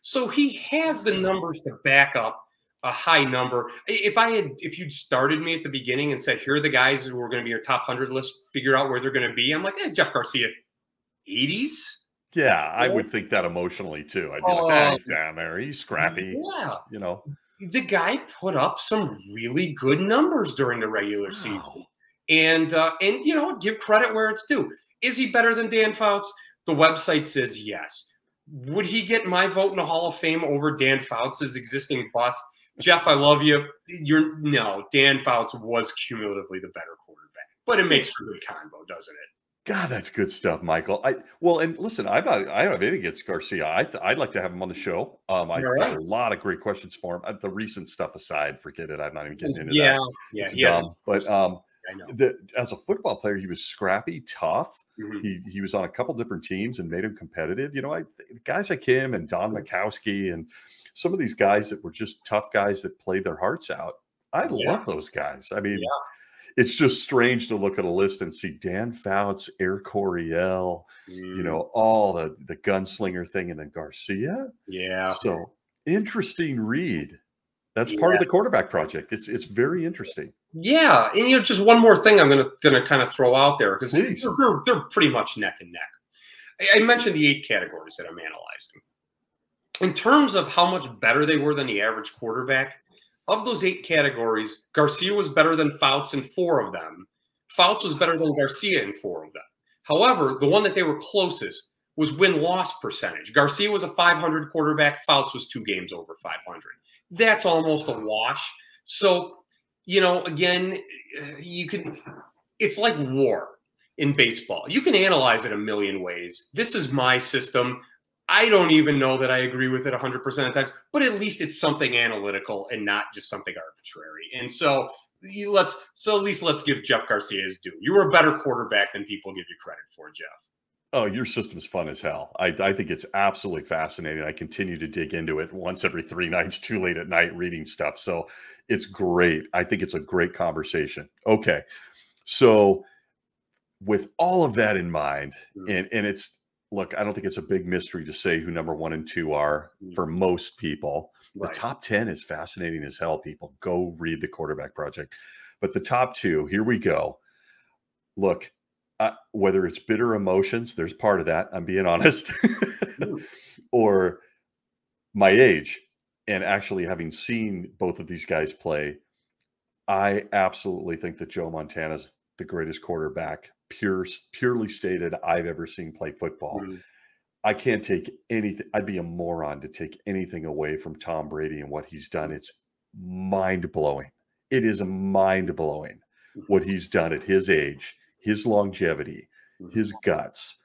So he has the numbers to back up a high number. If you'd started me at the beginning and said, here are the guys who are going to be your top 100 list, figure out where they're going to be, I'm like, Jeff Garcia, 80s?
Yeah, I would think that emotionally too. I'd be like, he's down there. He's scrappy.
Yeah.
The
guy put up some really good numbers during the regular season. And give credit where it's due. Is he better than Dan Fouts? The website says yes. Would he get my vote in the Hall of Fame over Dan Fouts' existing bust? Jeff, I love you. Dan Fouts was cumulatively the better quarterback. But it makes for good combo, doesn't it?
God, that's good stuff, Michael. And listen, I don't have anything against Garcia. I'd like to have him on the show. I got a lot of great questions for him. The recent stuff aside, forget it. I'm not even getting into that. It's dumb. But I know. As a football player, he was scrappy, tough. He was on a couple different teams and made him competitive. Guys like him and Don Mikowski and some of these guys that were just tough guys that played their hearts out. I love those guys. I mean, it's just strange to look at a list and see Dan Fouts, Air Coryell, all the gunslinger thing, and then Garcia.
Yeah.
So interesting read. That's part of the quarterback project. It's very interesting.
Yeah, and just one more thing I'm gonna kind of throw out there because they're pretty much neck and neck. I mentioned the 8 categories that I'm analyzing. In terms of how much better they were than the average quarterback, of those 8 categories, Garcia was better than Fouts in 4 of them. Fouts was better than Garcia in 4 of them. However, the one that they were closest was win-loss percentage. Garcia was a 500 quarterback. Fouts was 2 games over 500. That's almost a wash. So, again, it's like war in baseball. You can analyze it a million ways. This is my system. I don't even know that I agree with it 100% of the time, but at least it's something analytical and not just something arbitrary. And so at least let's give Jeff Garcia his due. You were a better quarterback than people give you credit for, Jeff.
Oh, your system's fun as hell. I think it's absolutely fascinating. I continue to dig into it once every 3 nights, too late at night, reading stuff. So it's great. I think it's a great conversation. Okay. So with all of that in mind, and look, I don't think it's a big mystery to say who number 1 and 2 are for most people.
Right.
The top 10 is fascinating as hell, people. Go read the Quarterback Project. But the top 2, here we go. Look, whether it's bitter emotions, there's part of that, I'm being honest, or my age, and actually having seen both of these guys play, I absolutely think that Joe Montana's the greatest quarterback, purely stated, I've ever seen play football. I can't take anything. I'd be a moron to take anything away from Tom Brady and what he's done. It's mind-blowing. It is mind-blowing what he's done at his age, his longevity, his guts.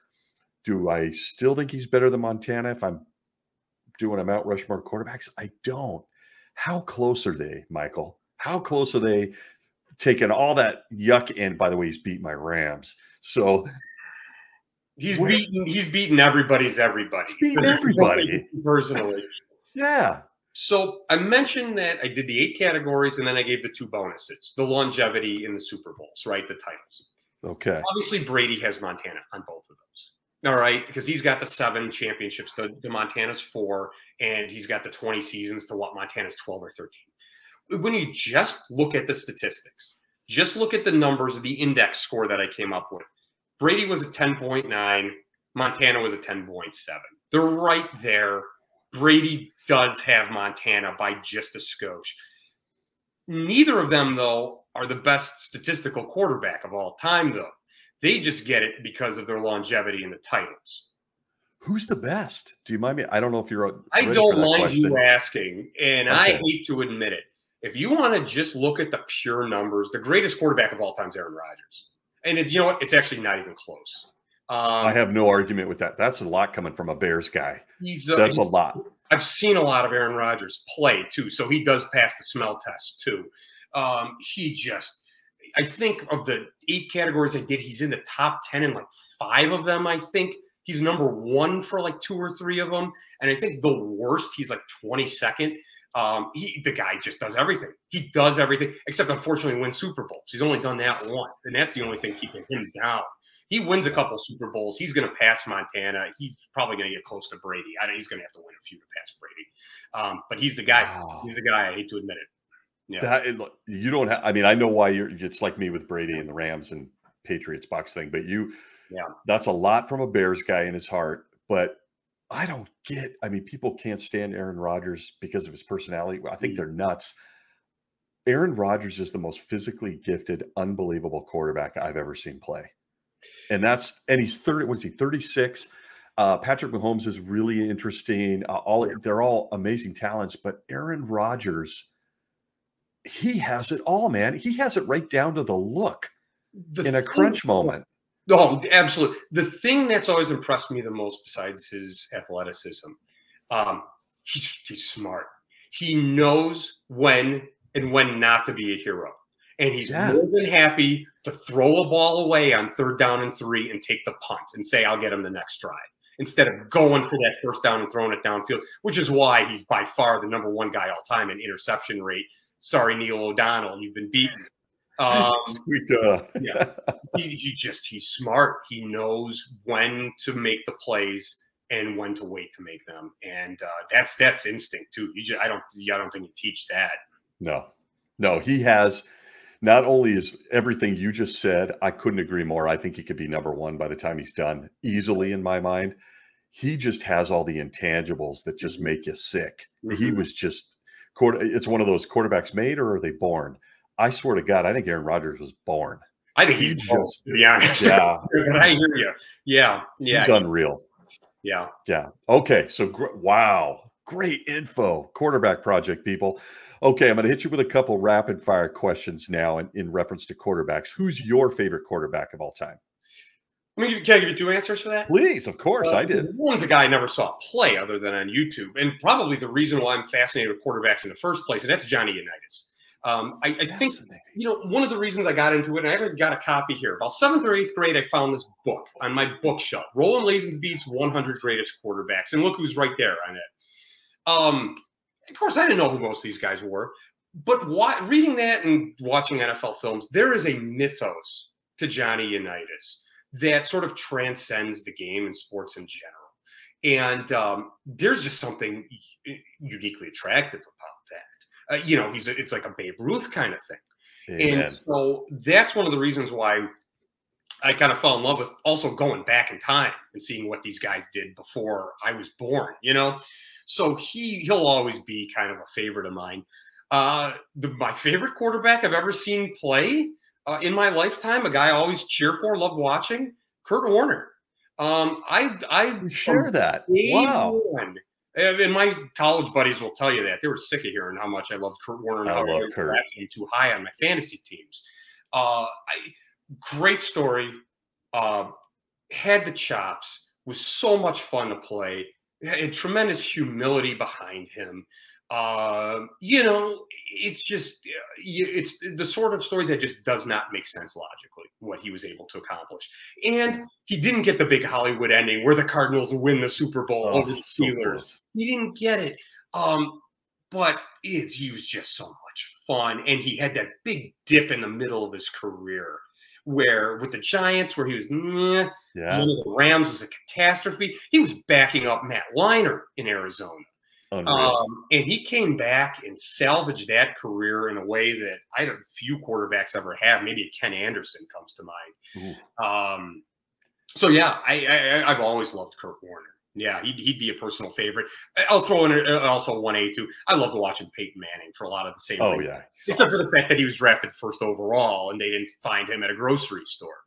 Do I still think he's better than Montana if I'm doing a Mount Rushmore quarterbacks? I don't. How close are they, Michael? How close are they taking all that yuck? And by the way, he's beat my Rams. So
he's beaten everybody's everybody.
He's beaten everybody.
Personally.
Yeah.
So I mentioned that I did the 8 categories and then I gave the 2 bonuses, the longevity in the Super Bowls, right? The titles.
Okay.
Obviously, Brady has Montana on both of those. All right, because he's got the 7 championships to Montana's 4, and he's got the 20 seasons to what Montana's 12 or 13. When you just look at the statistics, just look at the numbers of the index score that I came up with. Brady was a 10.9, Montana was a 10.7. They're right there. Brady does have Montana by just a skosh. Neither of them, though, are the best statistical quarterback of all time, though. They just get it because of their longevity in the titles.
Who's the best? Do you mind me? I don't know if you're.
I don't mind you asking, and okay. I hate to admit it. If you want to just look at the pure numbers, the greatest quarterback of all time is Aaron Rodgers. And you know what? It's actually not even close.
I have no argument with that. That's a lot coming from a Bears guy. That's a lot.
I've seen a lot of Aaron Rodgers play, too, so he does pass the smell test, too. I think of the 8 categories I did, he's in the top 10 in like 5 of them, I think. He's number 1 for like 2 or 3 of them. And I think the worst, he's like 22nd. The guy just does everything. He does everything, except unfortunately wins Super Bowls. He's only done that once, and that's the only thing keeping him down. He wins a couple Super Bowls. He's going to pass Montana. He's probably going to get close to Brady. He's going to have to win a few to pass Brady. But he's the guy. Wow. He's the guy. I hate to admit it. Yeah.
You don't have. I mean, I know why it's like me with Brady and the Rams and Patriots Bucs thing, but that's a lot from a Bears guy in his heart. But I don't get. I mean, people can't stand Aaron Rodgers because of his personality. I think they're nuts. Aaron Rodgers is the most physically gifted, unbelievable quarterback I've ever seen play. And he's 30. What is he? 36. Patrick Mahomes is really interesting. They're all amazing talents, but Aaron Rodgers, he has it all, man. He has it right down to the look in a crunch moment.
Oh, absolutely. The thing that's always impressed me the most, besides his athleticism, he's smart. He knows when and when not to be a hero. And he's more than happy to throw a ball away on 3rd down and 3 and take the punt and say, I'll get him the next drive, instead of going for that 1st down and throwing it downfield, which is why he's by far the number 1 guy all time in interception rate. Sorry, Neil O'Donnell, you've been beaten. Yeah, he's smart. He knows when to make the plays and when to wait to make them, and that's instinct too. I don't think you teach that.
No, he has. Not only is everything you just said, I couldn't agree more. I think he could be number 1 by the time he's done, easily in my mind. He just has all the intangibles that just make you sick. He was just. It's one of those quarterbacks made, or are they born? I swear to God, I think Aaron Rodgers was born.
I think he's just, to be honest. Yeah. I hear you. Yeah.
He's unreal.
Yeah.
Okay. So, wow. Great info. Quarterback Project, people. Okay. I'm going to hit you with a couple rapid fire questions now in reference to quarterbacks. Who's your favorite quarterback of all time?
Can I give you 2 answers for that?
Please, of course, I did.
One's a guy I never saw play other than on YouTube, and probably the reason why I'm fascinated with quarterbacks in the first place, and that's Johnny Unitas. I think, one of the reasons I got into it, and I actually got a copy here. About 7th or 8th grade, I found this book on my bookshelf, Roland Lazenby's 100 Greatest Quarterbacks, and look who's right there on it. Of course, I didn't know who most of these guys were, but reading that and watching NFL films, there is a mythos to Johnny Unitas that sort of transcends the game and sports in general. And there's just something uniquely attractive about that. You know, it's like a Babe Ruth kind of thing.
Amen.
And so that's one of the reasons why I kind of fell in love with also going back in time and seeing what these guys did before I was born, you know? So he'll always be kind of a favorite of mine. My favorite quarterback I've ever seen play in my lifetime, a guy I always cheer for, loved watching, Kurt Warner. I
share that. Wow.
And my college buddies will tell you that. They were sick of hearing how much I loved Kurt Warner and how I was drafting too high on my fantasy teams. Great story. Had the chops. Was so much fun to play. Had tremendous humility behind him. You know, it's just it's the sort of story that just does not make sense logically, what he was able to accomplish. And he didn't get the big Hollywood ending where the Cardinals win the Super Bowl over the Steelers. So he didn't get it. But he was just so much fun. And he had that big dip in the middle of his career where with the Giants, where he was, one of the Rams was a catastrophe. He was backing up Matt Leinart in Arizona. And he came back and salvaged that career in a way that I don't few quarterbacks ever have. Maybe Ken Anderson comes to mind. So yeah, I've always loved Kurt Warner. Yeah, he'd be a personal favorite. I'll throw in also 1A too. I loved watching Peyton Manning for a lot of the same reasons. Yeah, except for the fact that he was drafted first overall and they didn't find him at a grocery store.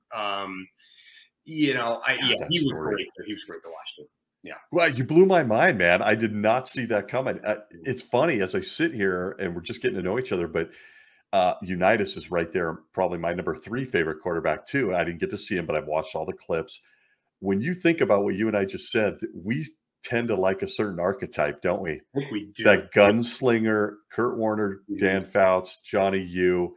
You know, he was great. He was great to watch too. Yeah.
Well, you blew my mind, man. I did not see that coming. It's funny as I sit here and we're just getting to know each other, but Unitas is right there, probably my number 3 favorite quarterback too. I didn't get to see him, but I've watched all the clips. When you think about what you and I just said, we tend to like a certain archetype, don't we?
I think we do.
That gunslinger, Kurt Warner, Dan Fouts, Johnny U,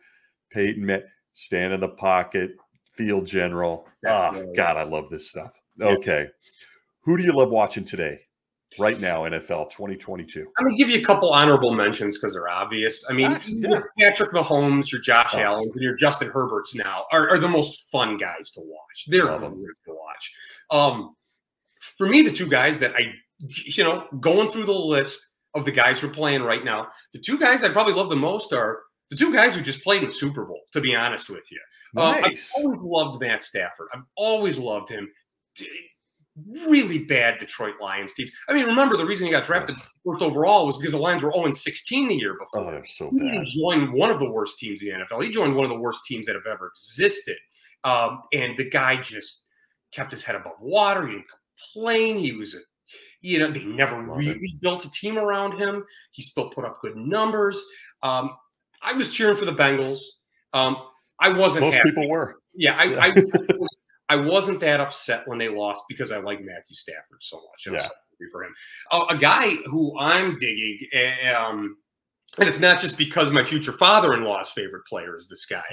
Peyton Manning, stand in the pocket, field general. God, I love this stuff. Yeah. Okay. Who do you love watching today, right now, NFL 2022?
I'm going to give you a couple honorable mentions because they're obvious. I mean, Patrick Mahomes, your Josh Allen's, and your Justin Herberts now are the most fun guys to watch. They're great to watch. For me, the two guys that going through the list of the guys who are playing right now, the two guys I probably love the most are the two guys who just played in the Super Bowl, to be honest with you.
Nice.
I've always loved Matt Stafford. I've always loved him. Really bad Detroit Lions teams. I mean, remember the reason he got drafted first overall was because the Lions were 0-16 the year before.
Oh, they're so
bad. He
bad.
didn't join one of the worst teams in the NFL. He joined one of the worst teams that have ever existed. And the guy just kept his head above water. He didn't complain. He was they never really built a team around him. He still put up good numbers. I was cheering for the Bengals. I wasn't
Most
happy.
People were.
Yeah, I wasn't that upset when they lost because I like Matthew Stafford so much. I was so happy for him. A guy who I'm digging, and it's not just because my future father-in-law's favorite player is this guy.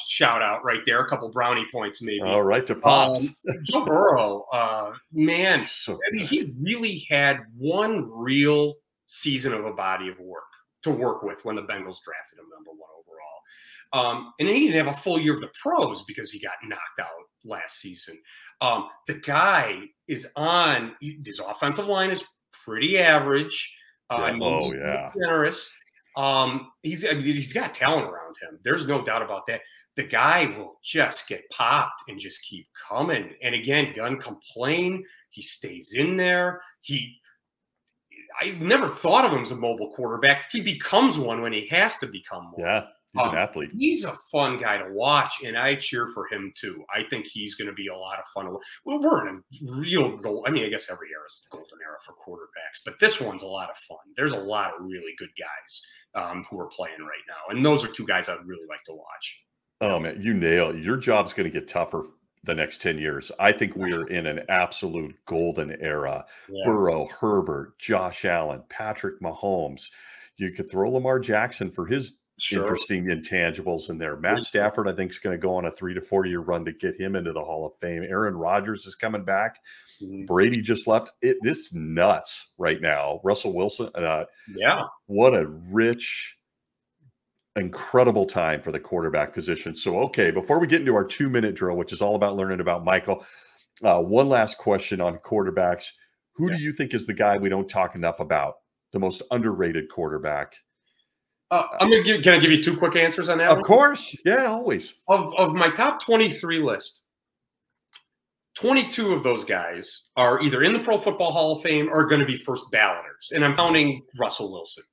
Shout out right there, a couple brownie points maybe.
All right, to Pops.
Joe Burrow, man, he really had one real season of a body of work to work with when the Bengals drafted him #1 overall. And then he didn't have a full year of the pros because he got knocked out last season. The guy is his offensive line is pretty average. Generous. He's got talent around him. There's no doubt about that. The guy will just get popped and just keep coming. And again, doesn't complain. He stays in there. I never thought of him as a mobile quarterback. He becomes one when he has to become one.
Yeah. He's an athlete.
He's a fun guy to watch, and I cheer for him too. I think he's going to be a lot of fun. We're in a real goal. I mean, I guess every era is a golden era for quarterbacks, but this one's a lot of fun. There's a lot of really good guys who are playing right now, and those are two guys I'd really like to watch.
Oh man, you nail it. Your job's going to get tougher the next 10 years. I think we are in an absolute golden era. Yeah. Burrow, Herbert, Josh Allen, Patrick Mahomes. You could throw Lamar Jackson for his interesting intangibles in there. Matt Stafford, I think, is going to go on a 3 to 4 year run to get him into the Hall of Fame. Aaron Rodgers is coming back. Brady just left. This is nuts right now. Russell Wilson. What a rich incredible time for the quarterback position. So, okay, before we get into our 2-minute drill, which is all about learning about Michael, one last question on quarterbacks. Who do you think is the guy we don't talk enough about? The most underrated quarterback?
Can I give you 2 quick answers on that?
Of course. Yeah, always.
Of my top 23 list, 22 of those guys are either in the Pro Football Hall of Fame or going to be first balloters. And I'm counting Russell Wilson.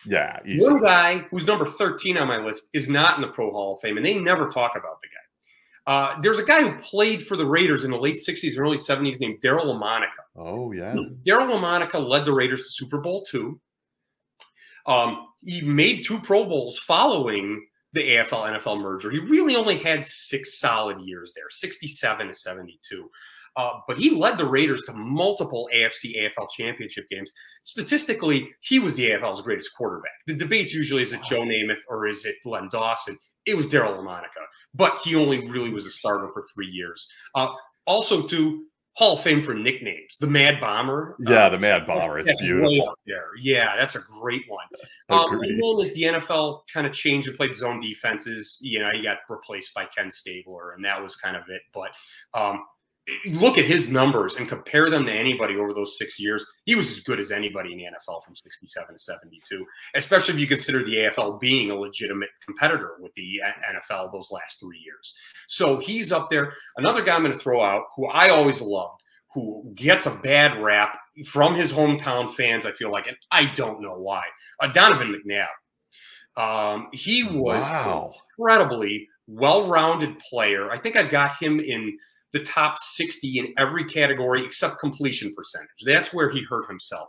Yeah, easy.
One guy who's number 13 on my list is not in the Pro Hall of Fame, and they never talk about the guy. There's a guy who played for the Raiders in the late 60s and early 70s named Daryle Lamonica.
Oh, yeah.
Daryle Lamonica led the Raiders to Super Bowl II. He made 2 Pro Bowls following the AFL-NFL merger. He really only had 6 solid years there, 67 to 72. But he led the Raiders to multiple AFC, AFL championship games. Statistically, he was the AFL's greatest quarterback. The debate's usually, is it Joe Namath or is it Len Dawson? It was Daryle Lamonica, but he only really was a starter for 3 years. Also, too, Hall of Fame for nicknames, the Mad Bomber.
Yeah, the Mad Bomber. It's beautiful.
Way up there. Yeah, that's a great one. And then as the NFL kind of changed and played zone defenses, he got replaced by Ken Stabler, and that was kind of it. But look at his numbers and compare them to anybody over those 6 years. He was as good as anybody in the NFL from 67 to 72, especially if you consider the AFL being a legitimate competitor with the NFL those last 3 years. So he's up there. Another guy I'm going to throw out who I always loved, who gets a bad rap from his hometown fans, I feel like, and I don't know why, Donovan McNabb. He was an incredibly well-rounded player. I think I've got him in the top 60 in every category except completion percentage. That's where he hurt himself.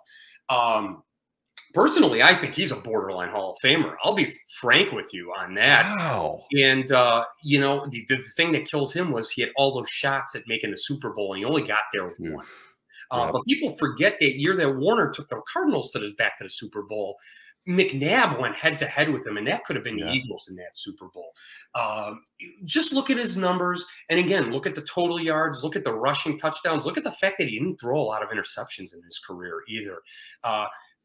Personally, I think he's a borderline Hall of Famer. I'll be frank with you on that.
Wow.
And, the thing that kills him was he had all those shots at making the Super Bowl, and he only got there with one. But people forget that year that Warner took the Cardinals back to the Super Bowl. McNabb went head-to-head with him, and that could have been the Eagles in that Super Bowl. Just look at his numbers, and again, look at the total yards, look at the rushing touchdowns, look at the fact that he didn't throw a lot of interceptions in his career either.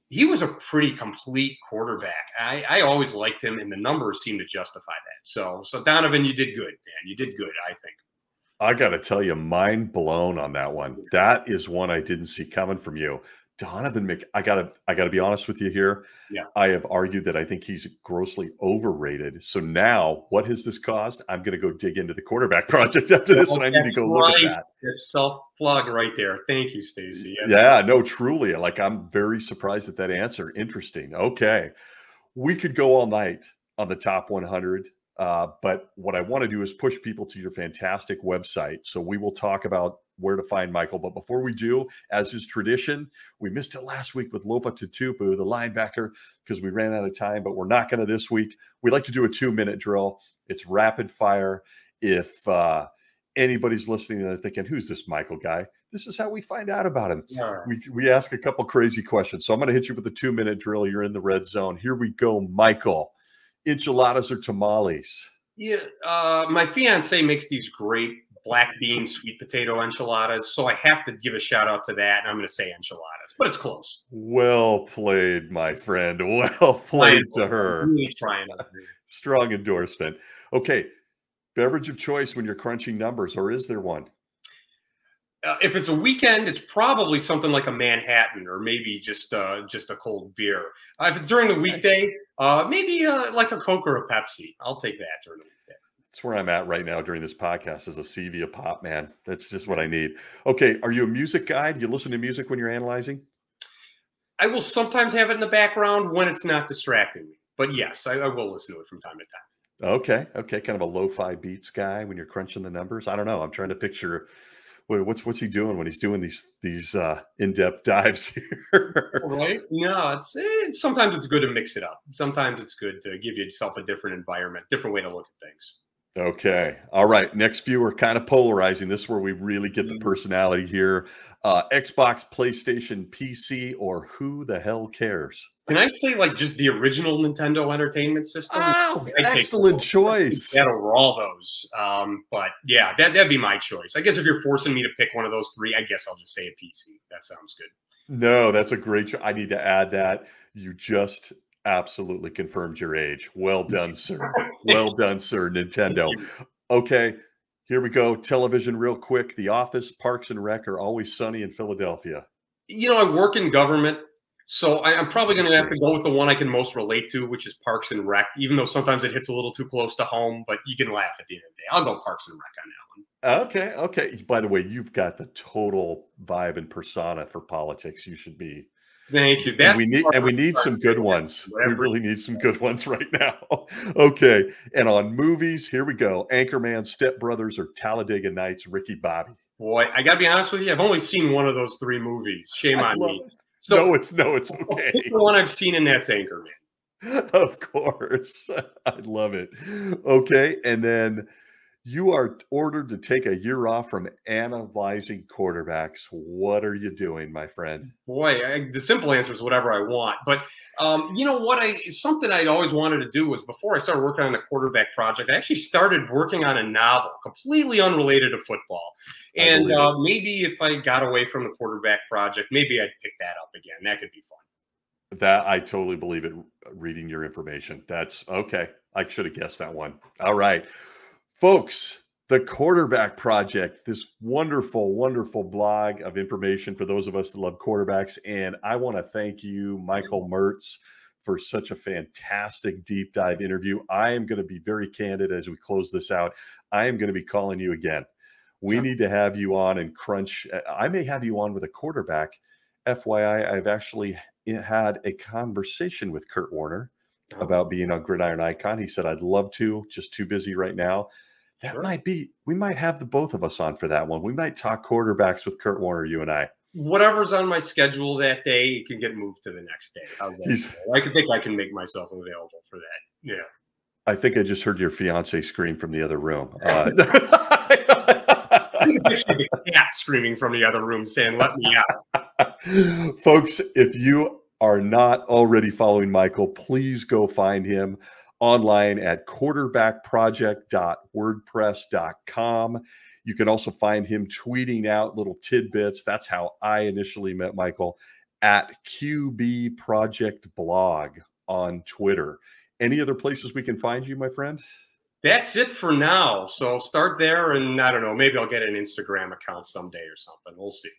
He was a pretty complete quarterback. I always liked him, and the numbers seem to justify that. So Donovan, you did good, man. You did good, I think.
I got to tell you, mind blown on that one. That is one I didn't see coming from you. Donovan I gotta be honest with you here.
Yeah.
I have argued that I think he's grossly overrated. So now what has this caused? I'm gonna go dig into the quarterback project after this, and I need to go look at that.
It's self-plug right there. Thank you, Stacey.
Yeah, no, truly. Like, I'm very surprised at that answer. Interesting. Okay. We could go all night on the top 100. But what I want to do is push people to your fantastic website. So we will talk about where to find Michael. But before we do, as is tradition, we missed it last week with Lofa Tutupu, the linebacker, because we ran out of time, but we're not going to this week. We like to do a 2-minute drill. It's rapid fire. If anybody's listening and they're thinking, who's this Michael guy? This is how we find out about him.
Right.
We ask a couple crazy questions. So I'm going to hit you with a 2-minute drill. You're in the red zone. Here we go, Michael. Enchiladas or tamales?
Yeah, my fiance makes these great black bean sweet potato enchiladas, so I have to give a shout out to that, and I'm going to say enchiladas, but it's close.
Well played, my friend. Well played to her.
Really trying to.
Strong endorsement. Okay, beverage of choice when you're crunching numbers, or is there one?
If it's a weekend, it's probably something like a Manhattan or maybe just a cold beer. If it's during the weekday, maybe like a Coke or a Pepsi. I'll take that during the weekday.
That's where I'm at right now during this podcast, as a Sevia pop, man. That's just what I need. Okay, are you a music guy? Do you listen to music when you're analyzing?
I will sometimes have it in the background when it's not distracting me. But yes, I will listen to it from time to time.
Okay. Kind of a lo-fi beats guy when you're crunching the numbers. I don't know. I'm trying to picture what's he doing when he's doing these in-depth dives here.
Right? No, it's sometimes it's good to mix it up. Sometimes it's good to give yourself a different environment, different way to look at things.
Okay. All right. Next few are kind of polarizing. This is where we really get the personality here. Xbox, PlayStation, PC, or who the hell cares?
Can I say like just the original Nintendo Entertainment System?
Oh, excellent choice.
That over all those. But yeah, that'd be my choice. I guess if you're forcing me to pick one of those three, I guess I'll just say a PC. That sounds good.
No, that's a great choice. I need to add that. You just absolutely confirmed your age. Well done, sir. Well done, sir, Nintendo. Okay, here we go. Television real quick. The Office, Parks and Rec, are Always Sunny in Philadelphia.
You know, I work in government, so I'm probably going to have to
Interesting.
go with the one I can most relate to, which is Parks and Rec, even though sometimes it hits a little too close to home, but you can laugh at the end of the day. I'll go Parks and Rec on that one.
Okay, okay. By the way, you've got the total vibe and persona for politics. You should be.
Thank you.
And
That's
we need some good ones. We really need some good ones right now. Okay. And on movies, here we go. Anchorman, Step Brothers, or Talladega Nights, Ricky Bobby.
Boy, I got to be honest with you. I've only seen one of those three movies. Shame
I
on
love
me.
it.
So
No, it's okay.
pick the one I've seen, and that's Anchorman.
Of course. I love it. Okay. And then you are ordered to take a year off from analyzing quarterbacks. What are you doing, my friend?
Boy, the simple answer is whatever I want. But you know what? Something I'd always wanted to do was before I started working on the quarterback project, I actually started working on a novel completely unrelated to football. And maybe if I got away from the quarterback project, maybe I'd pick that up again. That could be fun.
That I totally believe it. Reading your information. That's okay. I should have guessed that one. All right. Folks, the Quarterback Project, this wonderful, wonderful blog of information for those of us that love quarterbacks. And I want to thank you, Michael Mertes, for such a fantastic deep dive interview. I am going to be very candid as we close this out. I am going to be calling you again. We need to have you on and crunch. I may have you on with a quarterback. FYI, I've actually had a conversation with Kurt Warner about being on Gridiron Icon. He said, I'd love to, just too busy right now. That might be, we might have the both of us on for that one. We might talk quarterbacks with Kurt Warner, you and I.
Whatever's on my schedule that day, it can get moved to the next day. I think I can make myself available for that. Yeah.
I think I just heard your fiance scream from the other room.
I think it's actually the cat screaming from the other room saying, let me out.
Folks, if you are not already following Michael, please go find him online at quarterbackproject.wordpress.com. You can also find him tweeting out little tidbits. That's how I initially met Michael, at QB Project Blog on Twitter. Any other places we can find you, my friend?
That's it for now. So start there, and I don't know, maybe I'll get an Instagram account someday or something. We'll see.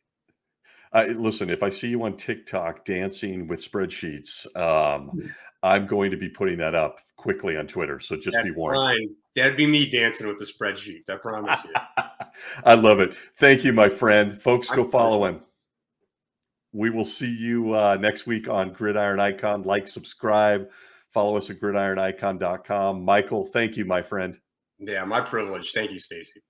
Listen, if I see you on TikTok dancing with spreadsheets, I'm going to be putting that up quickly on Twitter. So just be warned.
Fine. That'd be me dancing with the spreadsheets. I promise you.
I love it. Thank you, my friend. Folks, go follow him. We will see you next week on Gridiron Icon. Like, subscribe, follow us at gridironicon.com. Michael, thank you, my friend.
Yeah, my privilege. Thank you, Stacy.